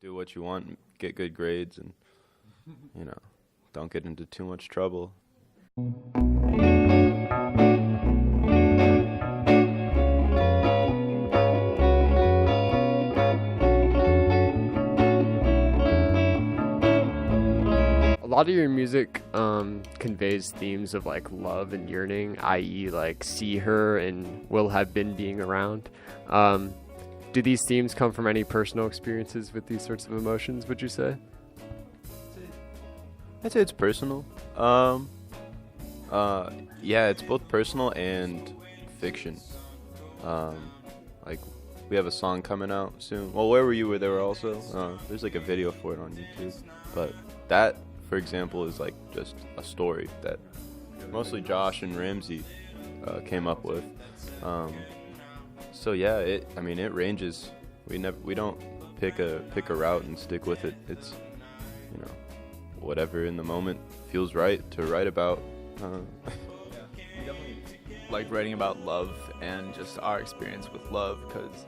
do what you want, get good grades, and, don't get into too much trouble. A lot of your music conveys themes of like love and yearning, i.e. like see her and will have been being around. Do these themes come from any personal experiences with these sorts of emotions, would you say? I'd say it's personal. Yeah, it's both personal and fiction. Like, we have a song coming out soon. Well, Where Were You Were There also? There's like a video for it on YouTube. But that, for example, is like just a story that mostly Josh and Ramsey came up with. So yeah, it ranges. We don't pick a route and stick with it. It's whatever in the moment feels right to write about. We definitely like writing about love and just our experience with love, because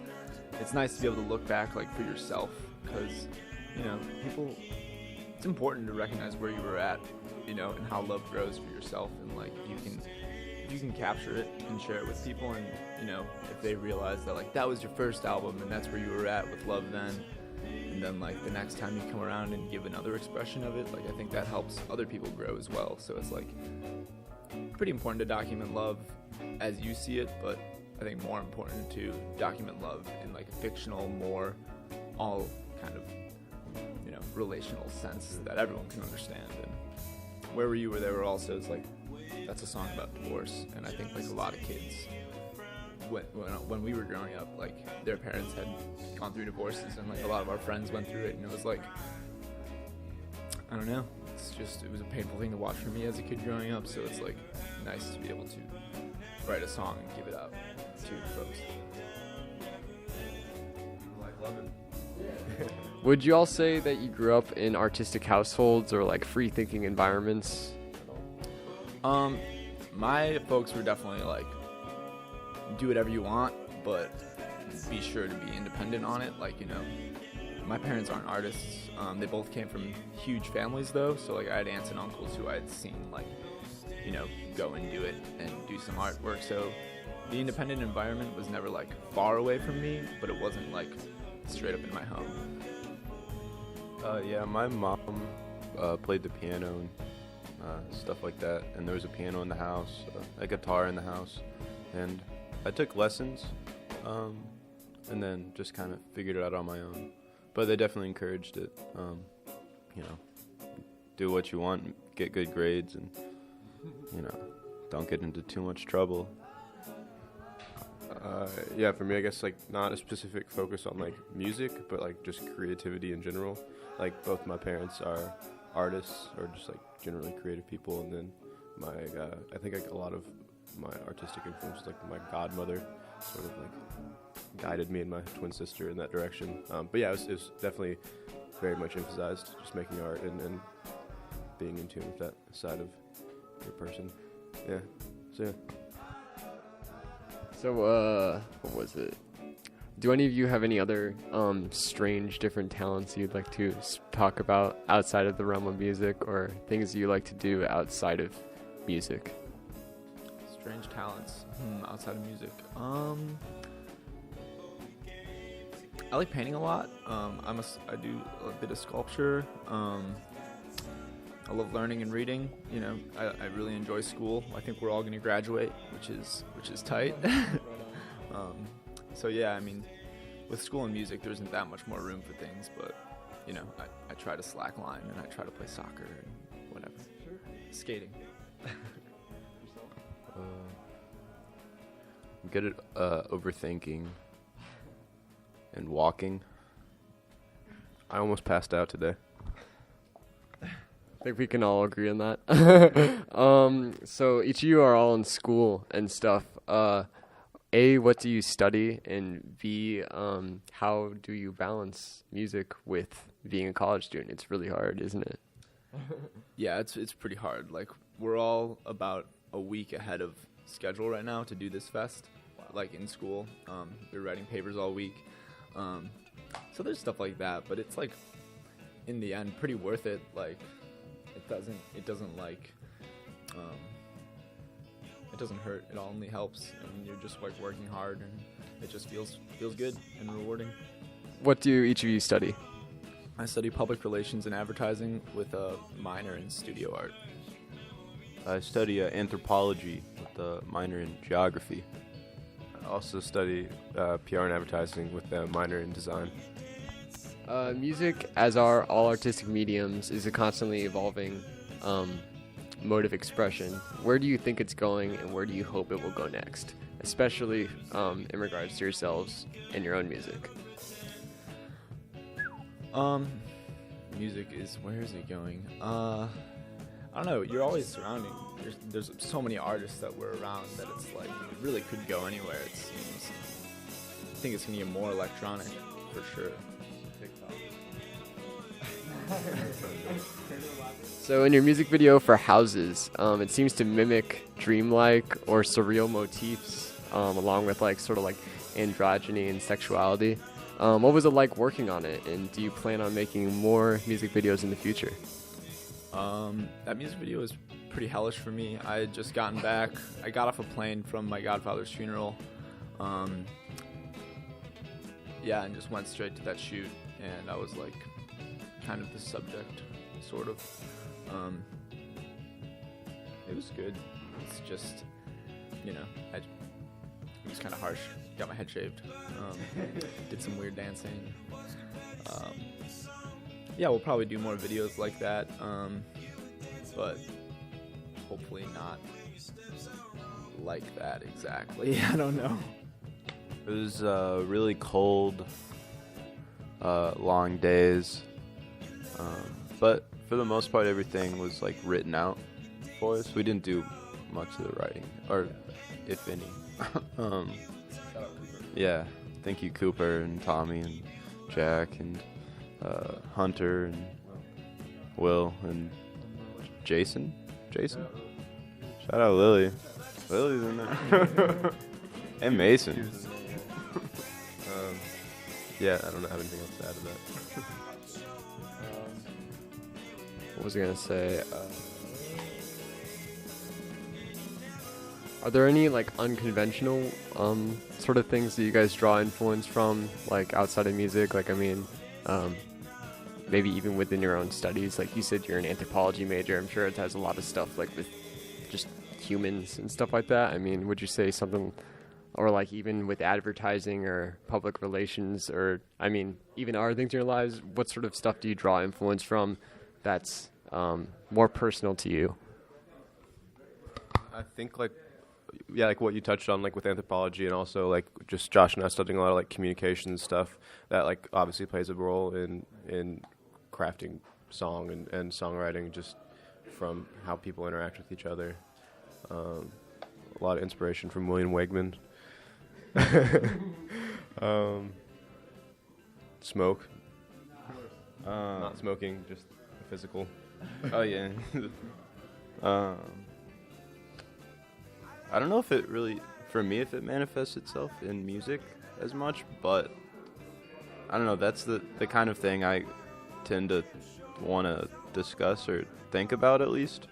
it's nice to be able to look back like for yourself, because people, it's important to recognize where you were at, and how love grows for yourself, and like if you can capture it and share it with people, and if they realize that like that was your first album and that's where you were at with love then, and then like the next time you come around and give another expression of it, like I think that helps other people grow as well. So it's like pretty important to document love as you see it, but I think more important to document love in like a fictional, more all kind of relational sense that everyone can understand. And Where Were You Were There also is like, that's a song about divorce, and I think like a lot of kids when we were growing up, like their parents had gone through divorces, and like a lot of our friends went through it, and it was like, I don't know, it was a painful thing to watch for me as a kid growing up. So it's like nice to be able to write a song and give it out to folks. Like loving. Would you all say that you grew up in artistic households or like free thinking environments? My folks were definitely like, do whatever you want, but be sure to be independent on it. Like, my parents aren't artists. They both came from huge families though. So like I had aunts and uncles who I had seen like, go and do it and do some artwork. So the independent environment was never like far away from me, but it wasn't like straight up in my home. Yeah, my mom played the piano and stuff like that, and there was a piano in the house, a guitar in the house, and I took lessons, and then just kind of figured it out on my own. But they definitely encouraged it. Do what you want, get good grades, and don't get into too much trouble. Yeah, for me, I guess like not a specific focus on like music, but like just creativity in general. Like both my parents are artists or just like generally creative people, and then I think like a lot of my artistic influence, like my godmother, sort of like guided me and my twin sister in that direction. But yeah, it was definitely very much emphasized just making art and being in tune with that side of your person. Yeah. So yeah. So, what was it? Do any of you have any other strange, different talents you'd like to talk about outside of the realm of music, or things you like to do outside of music? Strange talents outside of music. I like painting a lot. I do a bit of sculpture. I love learning and reading. I really enjoy school. I think we're all going to graduate, which is tight. So yeah, I mean, with school and music, there isn't that much more room for things, but I try to slackline and I try to play soccer and whatever. Sure. Skating. I'm good at overthinking and walking. I almost passed out today. I think we can all agree on that. So each of you are all in school and stuff. A, what do you study? And B, how do you balance music with being a college student? It's really hard, isn't it? Yeah, it's pretty hard. Like, we're all about a week ahead of schedule right now to do this fest, like in school. We're writing papers all week. So there's stuff like that, but it's like in the end pretty worth it. Like it doesn't like it doesn't hurt. It only helps, and you're just like working hard, and it just feels good and rewarding. What do each of you study? I study public relations and advertising with a minor in studio art. I study anthropology with a minor in geography. I also study PR and advertising with a minor in design. Music, as are all artistic mediums, is a constantly evolving mode of expression. Where do you think it's going, and where do you hope it will go next, especially in regards to yourselves and your own music? Music is, where is it going? I don't know. You're always surrounding. There's so many artists that we're around that it's like it really could go anywhere. It seems. I think it's gonna get more electronic for sure. So in your music video for Houses, it seems to mimic dreamlike or surreal motifs, along with like sort of like androgyny and sexuality. What was it like working on it, and do you plan on making more music videos in the future? That music video was pretty hellish for me. I had just gotten back. I got off a plane from my godfather's funeral. Yeah, and just went straight to that shoot, and I was like kind of the subject, sort of. It was good. It's just, it was kind of harsh. Got my head shaved. Did some weird dancing. Yeah, we'll probably do more videos like that, but hopefully not like that exactly. I don't know. It was really cold, long days, but for the most part, everything was like written out for us. We didn't do much of the writing, or if any. Yeah, thank you, Cooper and Tommy and Jack and Hunter and Will and Jason. Shout out Lily. Lily's in there. And Mason. Yeah, I don't have anything else to add to that. What was I gonna say? Are there any like unconventional sort of things that you guys draw influence from, like outside of music? Like, I mean, maybe even within your own studies. Like you said, you're an anthropology major. I'm sure it has a lot of stuff like with just humans and stuff like that. I mean, would you say something, or like even with advertising or public relations, or I mean, even other things in your lives? What sort of stuff do you draw influence from that's more personal to you? I think like what you touched on, like with anthropology, and also like just Josh and I studying a lot of like communication stuff that like obviously plays a role in crafting song and songwriting, just from how people interact with each other. A lot of inspiration from William Wegman. Smoke. Not smoking, just physical. Oh yeah. I don't know if it really, for me, if it manifests itself in music as much, but I don't know. That's the kind of thing I tend to want to discuss or think about, at least,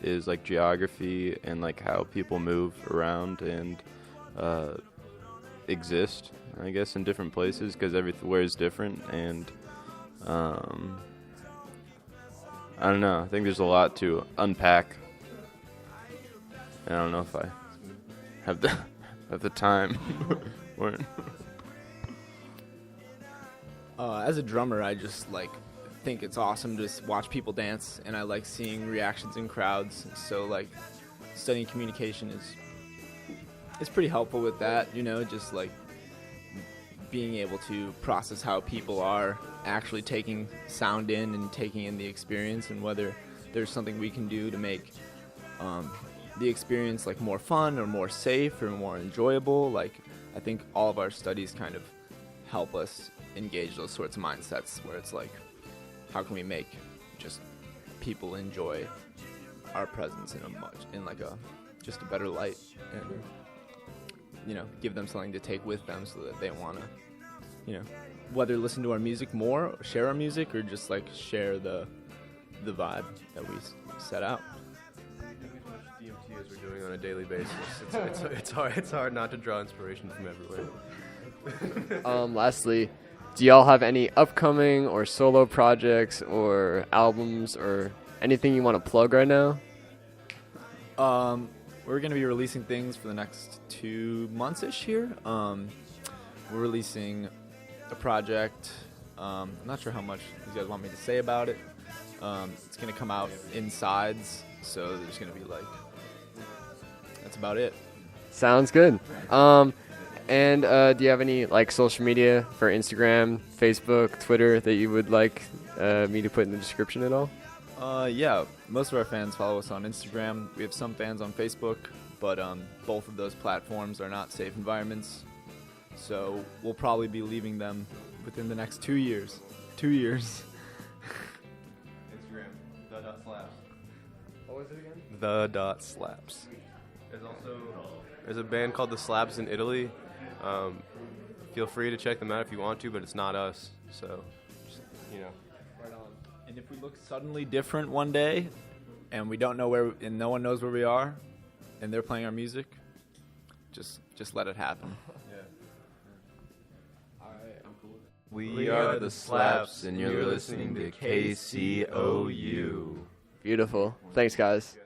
is like geography and like how people move around and exist, I guess, in different places, because everywhere is different. And I don't know. I think there's a lot to unpack. I don't know if I have the time. As a drummer, I just like think it's awesome to just watch people dance, and I like seeing reactions in crowds. So like studying communication is pretty helpful with that, just like being able to process how people are actually taking sound in and taking in the experience, and whether there's something we can do to make the experience like more fun or more safe or more enjoyable. Like I think all of our studies kind of help us engage those sorts of mindsets where it's like, how can we make just people enjoy our presence in like just a better light, and give them something to take with them so that they want to whether listen to our music more, or share our music, or just like share the vibe that we set out. DMT as we're doing on a daily basis. It's hard not to draw inspiration from everywhere. Lastly, do y'all have any upcoming or solo projects or albums or anything you want to plug right now? We're going to be releasing things for the next 2 months-ish here. We're releasing a project. I'm not sure how much you guys want me to say about it. It's going to come out in sides, so there's going to be like, that's about it. Sounds good. And do you have any like social media for Instagram, Facebook, Twitter that you would like me to put in the description at all? Yeah, most of our fans follow us on Instagram. We have some fans on Facebook, but both of those platforms are not safe environments. So we'll probably be leaving them within the next 2 years. 2 years. Instagram, the.slaps. What was it again? The.slaps. There's a band called The Slaps in Italy. Feel free to check them out if you want to, but it's not us. So, just, Right on. And if we look suddenly different one day, and we don't know where, and no one knows where we are, and they're playing our music, just let it happen. We are the Slaps, and you're listening to KCOU. Beautiful. Thanks, guys.